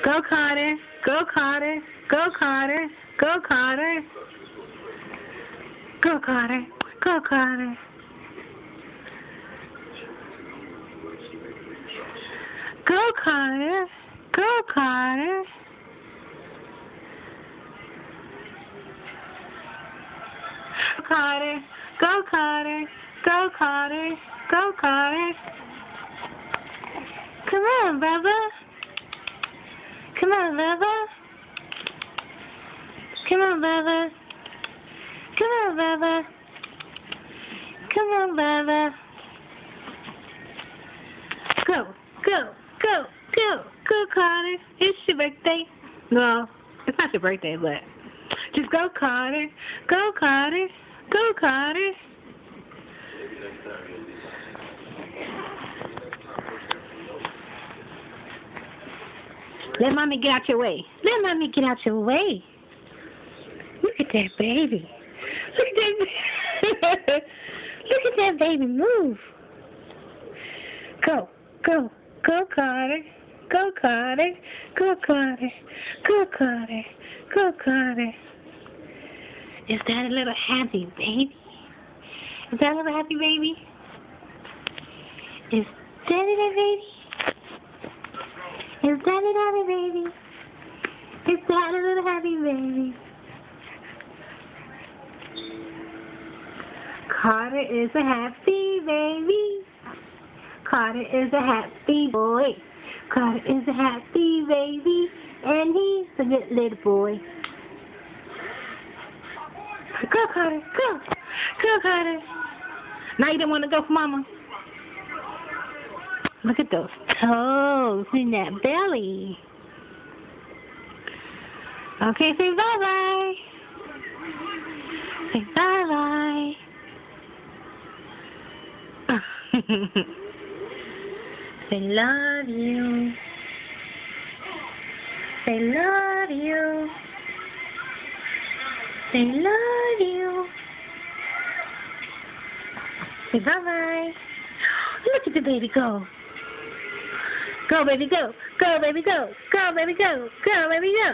Go Carter. Go Carter. Go Carter. Go Carter. Go Carter. Go Carter. Go Carter. Go Carter. Go Carter. Go Carter. Go Carter. Go Carter. Come on, Bubba. Come on, Bubba. Come on, Bubba. Come on, Bubba. Come on, Bubba. Go, go, go, go, go, Carter. It's your birthday. Well, it's not your birthday, but just go, Carter. Go, Carter. Go, Carter. Let mommy get out your way. Let mommy get out your way. Look at that baby. Look at that. Look at that baby move. Go, go, go, Carter. Go, Carter. Go, Carter. Go, Carter. Go, Carter. Is that a little happy baby? Is that a little happy baby? Is that a little baby? Is that a happy baby? Is that a little happy baby? Carter is a happy baby. Carter is a happy boy. Carter is a happy baby, and he's a good little boy. Go, Carter, go. Go, Carter. Now you don't want to go for mama. Look at those toes in that belly. Okay, say bye-bye. Say bye-bye. Say love you. Say love you. Say love you. Say bye-bye. Look at the baby go. Go, baby, go. Go, baby, go. Go, baby, go. Go, baby, go.